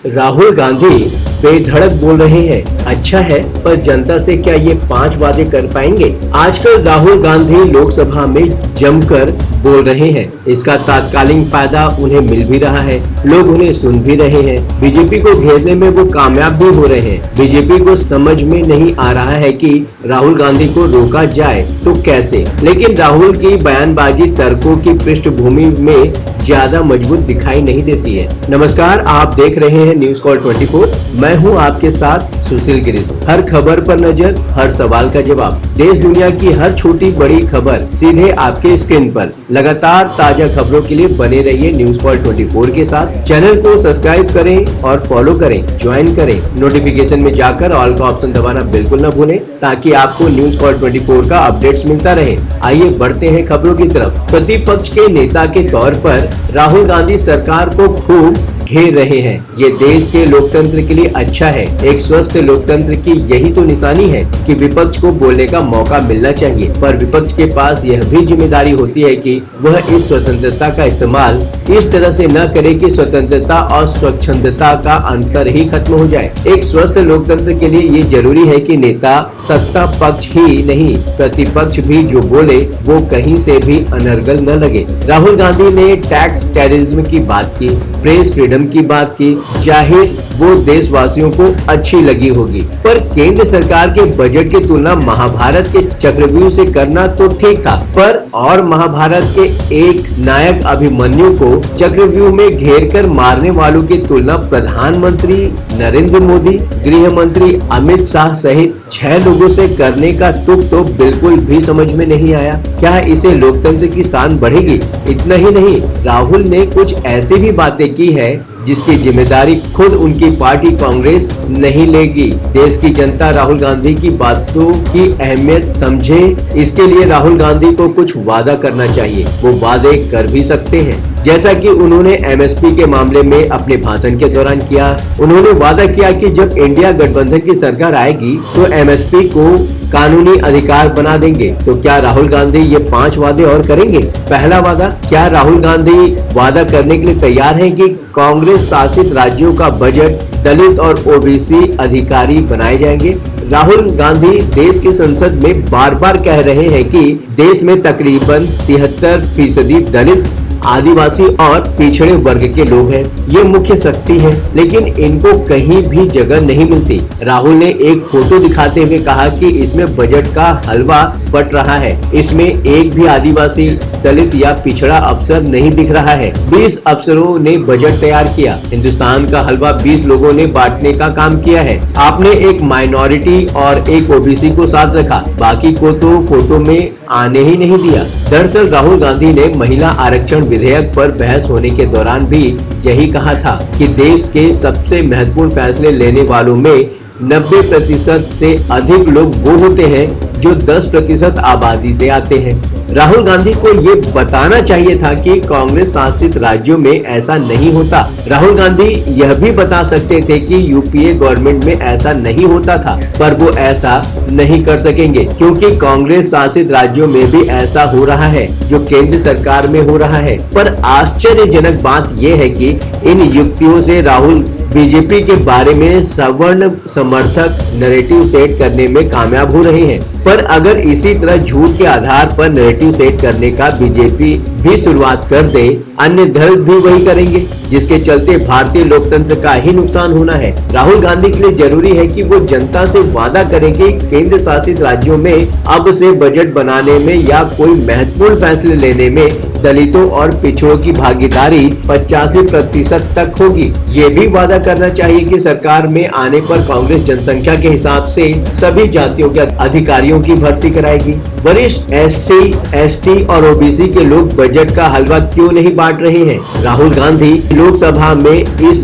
राहुल गांधी बेधड़क बोल रहे हैं, अच्छा है, पर जनता से क्या ये 5 वादे कर पाएंगे? आजकल राहुल गांधी लोकसभा में जमकर बोल रहे हैं। इसका तात्कालिक फायदा उन्हें मिल भी रहा है, लोग उन्हें सुन भी रहे हैं। बीजेपी को घेरने में वो कामयाब भी हो रहे हैं। बीजेपी को समझ में नहीं आ रहा है कि राहुल गांधी को रोका जाए तो कैसे, लेकिन राहुल की बयानबाजी तर्कों की पृष्ठभूमि में ज्यादा मजबूत दिखाई नहीं देती है। नमस्कार, आप देख रहे हैं न्यूज कॉल 24। मैं हूं आपके साथ सुशील गिरीश। हर खबर पर नजर, हर सवाल का जवाब, देश दुनिया की हर छोटी बड़ी खबर सीधे आपके स्क्रीन पर। लगातार ताजा खबरों के लिए बने रहिए न्यूज कॉल 24 के साथ। चैनल को सब्सक्राइब करें और फॉलो करें, ज्वाइन करें। नोटिफिकेशन में जाकर ऑल का ऑप्शन दबाना बिल्कुल न भूलें, ताकि आपको न्यूज कॉल 24 का अपडेट्स मिलता रहे। आइए बढ़ते हैं खबरों की तरफ। प्रतिपक्ष के नेता के तौर पर राहुल गांधी सरकार को खूब घेर रहे हैं। ये देश के लोकतंत्र के लिए अच्छा है। एक स्वस्थ लोकतंत्र की यही तो निशानी है कि विपक्ष को बोलने का मौका मिलना चाहिए, पर विपक्ष के पास यह भी जिम्मेदारी होती है कि वह इस स्वतंत्रता का इस्तेमाल इस तरह से न करे कि स्वतंत्रता और स्वच्छंदता का अंतर ही खत्म हो जाए। एक स्वस्थ लोकतंत्र के लिए ये जरूरी है कि नेता सत्ता पक्ष ही नहीं, प्रतिपक्ष भी जो बोले वो कहीं से भी अनर्गल न लगे। राहुल गांधी ने टैक्स टेररिज्म की बात की, प्रेस फ्रीडम की बात की। जाहिर वो देशवासियों को अच्छी लगी होगी, पर केंद्र सरकार के बजट की तुलना महाभारत के चक्रव्यूह से करना तो ठीक था, पर और महाभारत के एक नायक अभिमन्यु को चक्रव्यूह में घेर कर मारने वालों की तुलना प्रधानमंत्री नरेंद्र मोदी, गृह मंत्री अमित शाह सहित 6 लोगों से करने का तुक तो बिल्कुल भी समझ में नहीं आया। क्या इसे लोकतंत्र की शान बढ़ेगी? इतना ही नहीं, राहुल ने कुछ ऐसी भी बातें की है जिसकी जिम्मेदारी खुद उनकी पार्टी कांग्रेस नहीं लेगी। देश की जनता राहुल गांधी की बातों की अहमियत समझे, इसके लिए राहुल गांधी को कुछ वादा करना चाहिए। वो वादे कर भी सकते हैं, जैसा कि उन्होंने एमएसपी के मामले में अपने भाषण के दौरान किया। उन्होंने वादा किया कि जब इंडिया गठबंधन की सरकार आएगी तो एमएसपी को कानूनी अधिकार बना देंगे। तो क्या राहुल गांधी ये 5 वादे और करेंगे? पहला वादा, क्या राहुल गांधी वादा करने के लिए तैयार हैं कि कांग्रेस शासित राज्यों का बजट दलित और ओबीसी अधिकारी बनाए जाएंगे? राहुल गांधी देश की संसद में बार बार कह रहे हैं कि देश में तकरीबन 73% दलित, आदिवासी और पिछड़े वर्ग के लोग हैं। ये मुख्य शक्ति है, लेकिन इनको कहीं भी जगह नहीं मिलती। राहुल ने एक फोटो दिखाते हुए कहा कि इसमें बजट का हलवा बट रहा है, इसमें एक भी आदिवासी, दलित या पिछड़ा अफसर नहीं दिख रहा है। 20 अफसरों ने बजट तैयार किया। हिंदुस्तान का हलवा 20 लोगों ने बांटने का काम किया है। आपने एक माइनॉरिटी और एक ओबीसी को साथ रखा, बाकी को तो फोटो में आने ही नहीं दिया। दरअसल राहुल गांधी ने महिला आरक्षण विधेयक पर बहस होने के दौरान भी यही कहा था कि देश के सबसे महत्वपूर्ण फैसले लेने वालों में 90% से अधिक लोग वो होते हैं जो 10% आबादी से आते हैं। राहुल गांधी को ये बताना चाहिए था कि कांग्रेस शासित राज्यों में ऐसा नहीं होता। राहुल गांधी यह भी बता सकते थे कि यूपीए गवर्नमेंट में ऐसा नहीं होता था, पर वो ऐसा नहीं कर सकेंगे क्योंकि कांग्रेस शासित राज्यों में भी ऐसा हो रहा है जो केंद्र सरकार में हो रहा है। पर आश्चर्यजनक बात यह है कि इन युक्तियों से राहुल बीजेपी के बारे में सवर्ण समर्थक नैरेटिव सेट करने में कामयाब हो रहे हैं। पर अगर इसी तरह झूठ के आधार पर नैरेटिव सेट करने का बीजेपी भी शुरुआत कर दे, अन्य दल भी वही करेंगे, जिसके चलते भारतीय लोकतंत्र का ही नुकसान होना है। राहुल गांधी के लिए जरूरी है कि वो जनता से वादा करें कि केंद्र शासित राज्यों में अब से बजट बनाने में या कोई महत्वपूर्ण फैसले लेने में दलितों और पिछड़ों की भागीदारी 85% तक होगी। ये भी वादा करना चाहिए कि सरकार में आने पर कांग्रेस जनसंख्या के हिसाब से सभी जातियों के अधिकारियों की भर्ती कराएगी। वरिष्ठ एससी, एसटी और ओबीसी के लोग बजट का हलवा क्यों नहीं बांट रहे हैं? राहुल गांधी लोकसभा में इस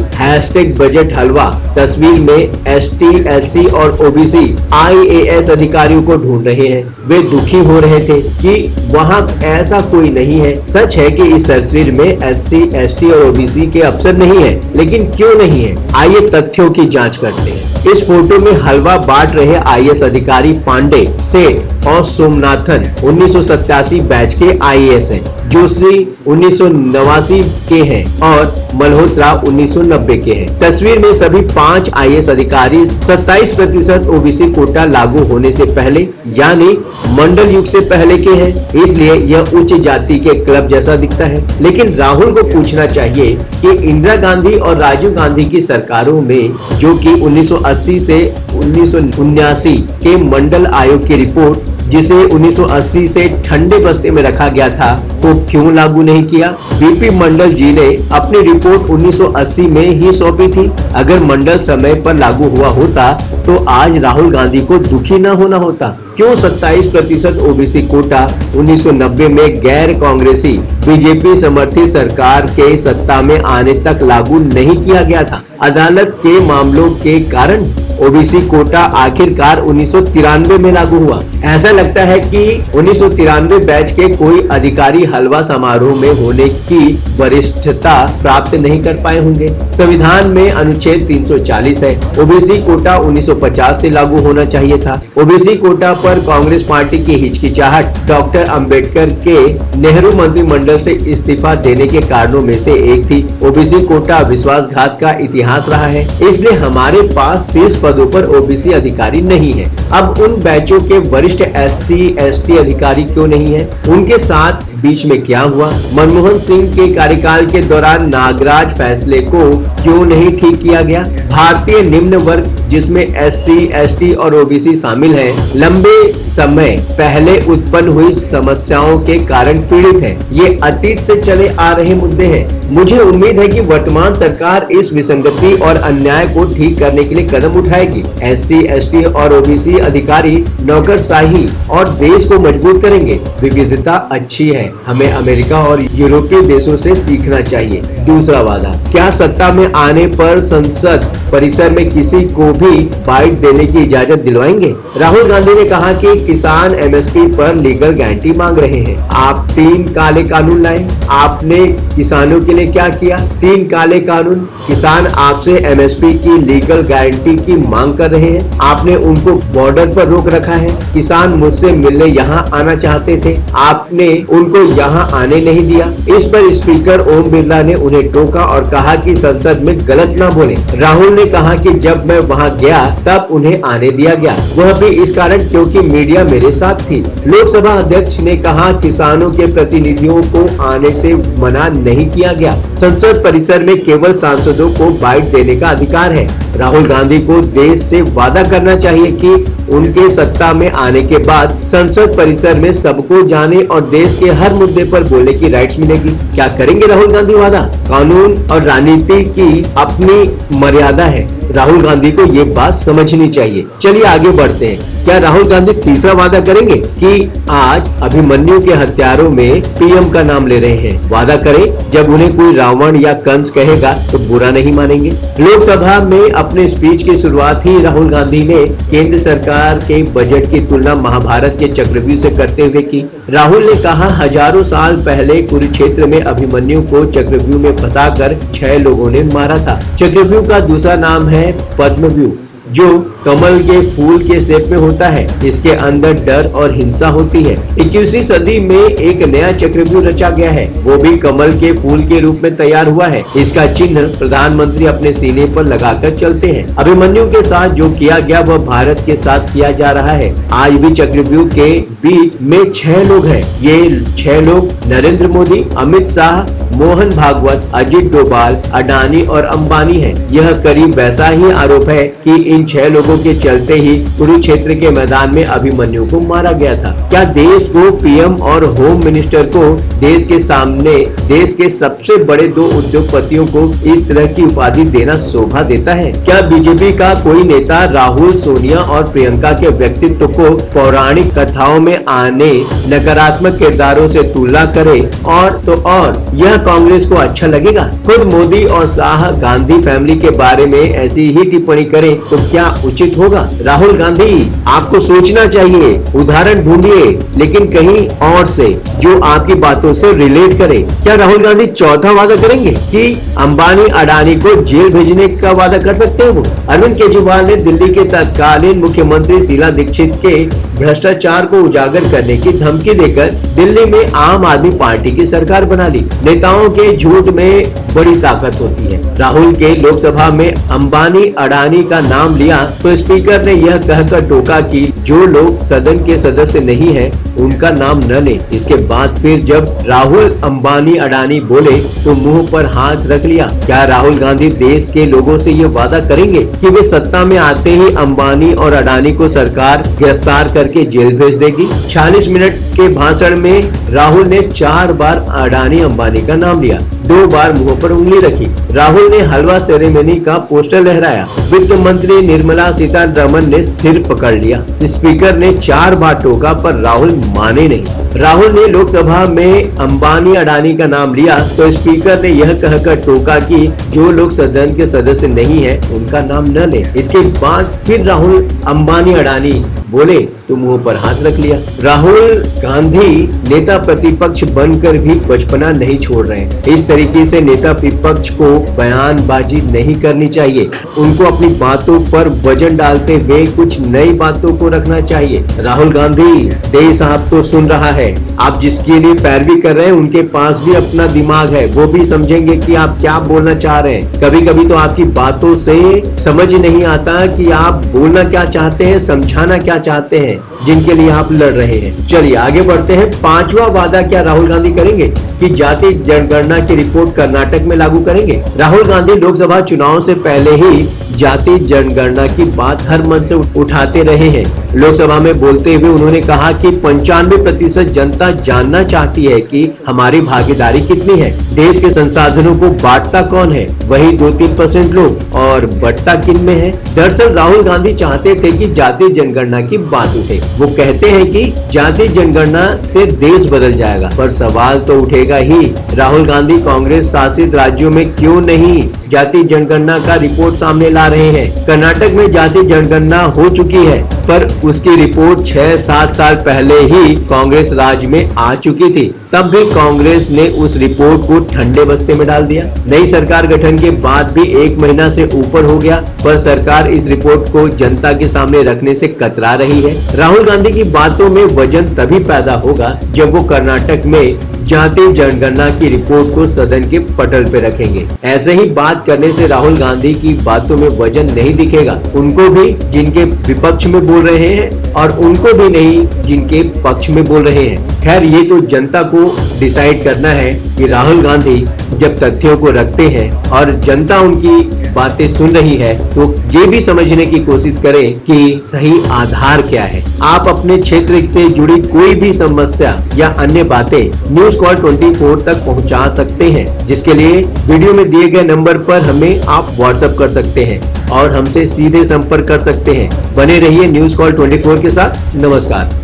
#बजट हलवा तस्वीर में एसटी, एससी और ओबीसी IAS अधिकारियों को ढूंढ रहे हैं। वे दुखी हो रहे थे कि वहां ऐसा कोई नहीं है। सच है कि इस तस्वीर में एससी, एसटी और ओबीसी के अफसर नहीं है, लेकिन क्यों नहीं है? आइए तथ्यों की जांच करते हैं। इस फोटो में हलवा बांट रहे IAS अधिकारी पांडे सेठ और सोमनाथन 1987 बैच के आईएएस हैं, जोशी 1989 के हैं और मल्होत्रा 1990 के हैं। तस्वीर में सभी 5 आईएएस अधिकारी 27% ओबीसी कोटा लागू होने से पहले यानी मंडल युग से पहले के हैं, इसलिए यह उच्च जाति के क्लब जैसा दिखता है। लेकिन राहुल को पूछना चाहिए कि इंदिरा गांधी और राजीव गांधी की सरकारों में, जो कि 1980 से 1979 के मंडल आयोग की रिपोर्ट जिसे 1980 से ठंडे बस्ते में रखा गया था, तो क्यों लागू नहीं किया? बीपी मंडल जी ने अपनी रिपोर्ट 1980 में ही सौंपी थी। अगर मंडल समय पर लागू हुआ होता तो आज राहुल गांधी को दुखी न होना होता। क्यों 27% ओबीसी कोटा 1990 में गैर कांग्रेसी बीजेपी समर्थित सरकार के सत्ता में आने तक लागू नहीं किया गया था? अदालत के मामलों के कारण ओबीसी कोटा आखिरकार 1993 में लागू हुआ। ऐसा लगता है कि 1993 बैच के कोई अधिकारी हलवा समारोह में होने की वरिष्ठता प्राप्त नहीं कर पाए होंगे। संविधान में अनुच्छेद 340 है। ओबीसी कोटा 1950 से लागू होना चाहिए था। ओबीसी कोटा पर कांग्रेस पार्टी की हिचकिचाहट डॉक्टर अंबेडकर के नेहरू मंत्रिमंडल से इस्तीफा देने के कारणों में से एक थी। ओबीसी कोटा विश्वासघात का इतिहास रहा है, इसलिए हमारे पास शीर्ष पदों पर ओबीसी अधिकारी नहीं है। अब उन बैचों के वरिष्ठ एससी एसटी अधिकारी क्यों नहीं है? उनके साथ बीच में क्या हुआ? मनमोहन सिंह के कार्यकाल के दौरान नागराज फैसले को क्यों नहीं ठीक किया गया? भारतीय निम्न वर्ग जिसमें एससी एसटी और ओबीसी शामिल हैं, लंबे समय पहले उत्पन्न हुई समस्याओं के कारण पीड़ित है। ये अतीत से चले आ रहे मुद्दे हैं। मुझे उम्मीद है कि वर्तमान सरकार इस विसंगति और अन्याय को ठीक करने के लिए कदम उठाएगी। एससी एसटी और ओबीसी अधिकारी नौकरशाही और देश को मजबूत करेंगे। विविधता अच्छी है, हमें अमेरिका और यूरोपीय देशों से सीखना चाहिए। दूसरा वादा, क्या सत्ता में आने पर संसद परिसर में किसी को भी बाइट देने की इजाजत दिलवाएंगे? राहुल गांधी ने कहा कि किसान एमएसपी पर लीगल गारंटी मांग रहे हैं। आप 3 काले कानून लाए, आपने किसानों के लिए क्या किया? 3 काले कानून। किसान आपसे एमएसपी की लीगल गारंटी की मांग कर रहे हैं, आपने उनको बॉर्डर पर रोक रखा है। किसान मुझसे मिलने यहाँ आना चाहते थे, आपने उनको यहाँ आने नहीं दिया। इस पर स्पीकर ओम बिरला ने उन्हें टोका और कहा कि संसद में गलत ना बोले। राहुल ने कहा कि जब मैं वहां गया तब उन्हें आने दिया गया, वह भी इस कारण क्योंकि मीडिया मेरे साथ थी। लोकसभा अध्यक्ष ने कहा किसानों के प्रतिनिधियों को आने से मना नहीं किया गया। संसद परिसर में केवल सांसदों को बाइट देने का अधिकार है। राहुल गांधी को देश से वादा करना चाहिए कि उनके सत्ता में आने के बाद संसद परिसर में सबको जाने और देश के हर मुद्दे पर बोलने की राइट्स मिलेगी। क्या करेंगे राहुल गांधी वादा? कानून और राजनीति की अपनी मर्यादा है, राहुल गांधी को ये बात समझनी चाहिए। चलिए आगे बढ़ते हैं। क्या राहुल गांधी तीसरा वादा करेंगे कि आज अभिमन्यु के हत्यारों में पीएम का नाम ले रहे हैं? वादा करें, जब उन्हें कोई रावण या कंस कहेगा तो बुरा नहीं मानेंगे। लोकसभा में अपने स्पीच की शुरुआत ही राहुल गांधी ने केंद्र सरकार के बजट की तुलना महाभारत के चक्रव्यूह से करते हुए की। राहुल ने कहा हजारों साल पहले कुरुक्षेत्र में अभिमन्यु को चक्रव्यूह में फंसाकर 6 लोगों ने मारा था। चक्रव्यूह का दूसरा नाम है पद्मव्यूह, जो कमल के फूल के शेप में होता है। इसके अंदर डर और हिंसा होती है। 21वीं सदी में एक नया चक्रव्यूह रचा गया है, वो भी कमल के फूल के रूप में तैयार हुआ है। इसका चिन्ह प्रधानमंत्री अपने सीने पर लगाकर चलते हैं। अभिमन्यु के साथ जो किया गया वह भारत के साथ किया जा रहा है। आज भी चक्रव्यूह के बीच में 6 लोग हैं। ये 6 लोग नरेंद्र मोदी, अमित शाह, मोहन भागवत, अजित डोभाल, अडानी और अंबानी हैं। यह करीब वैसा ही आरोप है कि इन 6 लोगों के चलते ही कुरुक्षेत्र के मैदान में अभिमन्यु को मारा गया था। क्या देश को पीएम और होम मिनिस्टर को देश के सामने देश के सबसे बड़े 2 उद्योगपतियों को इस तरह की उपाधि देना शोभा देता है? क्या बीजेपी का कोई नेता राहुल, सोनिया और प्रियंका के व्यक्तित्व को पौराणिक कथाओं में आने नकारात्मक किरदारों से तुलना करे और तो और यह कांग्रेस को अच्छा लगेगा? खुद मोदी और शाह गांधी फैमिली के बारे में ऐसी ही टिप्पणी करें तो क्या उचित होगा? राहुल गांधी, आपको सोचना चाहिए, उदाहरण ढूंढिए, लेकिन कहीं और से जो आपकी बातों से रिलेट करे। क्या राहुल गांधी चौथा वादा करेंगे कि अंबानी अडानी को जेल भेजने का वादा कर सकते हैं वो? अरविंद केजरीवाल ने दिल्ली के तत्कालीन मुख्यमंत्री शीला दीक्षित के भ्रष्टाचार को उजागर करने की धमकी देकर दिल्ली में आम आदमी पार्टी की सरकार बना ली। नेताओं के झूठ में बड़ी ताकत होती है। राहुल के लोकसभा में अंबानी अडानी का नाम लिया तो स्पीकर ने यह कहकर टोका कि जो लोग सदन के सदस्य नहीं हैं, उनका नाम न लें। इसके बाद फिर जब राहुल अंबानी अडानी बोले तो मुंह पर हाथ रख लिया। क्या राहुल गांधी देश के लोगों से ये वादा करेंगे कि वे सत्ता में आते ही अंबानी और अडानी को सरकार गिरफ्तार करके जेल भेज देगी? 46 मिनट के भाषण में राहुल ने 4 बार अडानी अंबानी का नाम लिया, 2 बार मुंह पर उंगली रखी। राहुल ने हलवा सेरेमनी का पोस्टर लहराया। वित्त मंत्री निर्मला सीतारमण ने सिर पकड़ लिया। स्पीकर ने 4 बार टोका पर राहुल माने नहीं। राहुल ने लोकसभा में अंबानी अडानी का नाम लिया तो स्पीकर ने यह कहकर टोका कि जो लोग सदन के सदस्य नहीं है, उनका नाम न ले। इसके बाद फिर राहुल अंबानी अडानी बोले तो मुंह पर हाथ रख लिया। राहुल गांधी नेता प्रतिपक्ष बनकर भी बचपना नहीं छोड़ रहे हैं। इस तरीके से नेता विपक्ष को बयानबाजी नहीं करनी चाहिए। उनको अपनी बातों पर वजन डालते हुए कुछ नई बातों को रखना चाहिए। राहुल गांधी, देश आपको सुन रहा है। आप जिसके लिए पैरवी कर रहे हैं, उनके पास भी अपना दिमाग है। वो भी समझेंगे कि आप क्या बोलना चाह रहे हैं। कभी कभी तो आपकी बातों से समझ नहीं आता कि आप बोलना क्या चाहते हैं, समझाना क्या चाहते हैं जिनके लिए आप लड़ रहे हैं। चलिए आगे बढ़ते हैं। 5वां वादा क्या राहुल गांधी करेंगे कि जाति जनगणना की रिपोर्ट कर्नाटक में लागू करेंगे? राहुल गांधी लोकसभा चुनाव से पहले ही जाति जनगणना की बात हर मंच से उठाते रहे हैं। लोकसभा में बोलते हुए उन्होंने कहा कि 95% जनता जानना चाहती है कि हमारी भागीदारी कितनी है। देश के संसाधनों को बांटता कौन है? वही 2-3% लोग, और बंटता किन में है? दरअसल राहुल गांधी चाहते थे कि जाति जनगणना की बात उठे। वो कहते हैं कि जाति जनगणना से देश बदल जाएगा, पर सवाल तो उठेगा ही, राहुल गांधी कांग्रेस शासित राज्यों में क्यों नहीं जाति जनगणना का रिपोर्ट सामने ला रहे हैं? कर्नाटक में जाति जनगणना हो चुकी है, पर उसकी रिपोर्ट 6-7 साल पहले ही कांग्रेस राज में आ चुकी थी। तब भी कांग्रेस ने उस रिपोर्ट को ठंडे बस्ते में डाल दिया। नई सरकार गठन के बाद भी 1 महीना से ऊपर हो गया, पर सरकार इस रिपोर्ट को जनता के सामने रखने से कतरा रही है। राहुल गांधी की बातों में वजन तभी पैदा होगा जब वो कर्नाटक में जाति जनगणना की रिपोर्ट को सदन के पटल पे रखेंगे। ऐसे ही बात करने से राहुल गांधी की बातों में वजन नहीं दिखेगा। उनको भी जिनके विपक्ष में बोल रहे हैं, और उनको भी नहीं जिनके पक्ष में बोल रहे हैं। खैर, ये तो जनता को डिसाइड करना है कि राहुल गांधी जब तथ्यों को रखते हैं और जनता उनकी बातें सुन रही है, तो ये भी समझने की कोशिश करें कि सही आधार क्या है। आप अपने क्षेत्र से जुड़ी कोई भी समस्या या अन्य बातें न्यूज कॉल 24 तक पहुंचा सकते हैं, जिसके लिए वीडियो में दिए गए नंबर पर हमें आप व्हाट्सएप कर सकते हैं और हमसे सीधे संपर्क कर सकते हैं। बने रहिए न्यूज कॉल 24 के साथ। नमस्कार।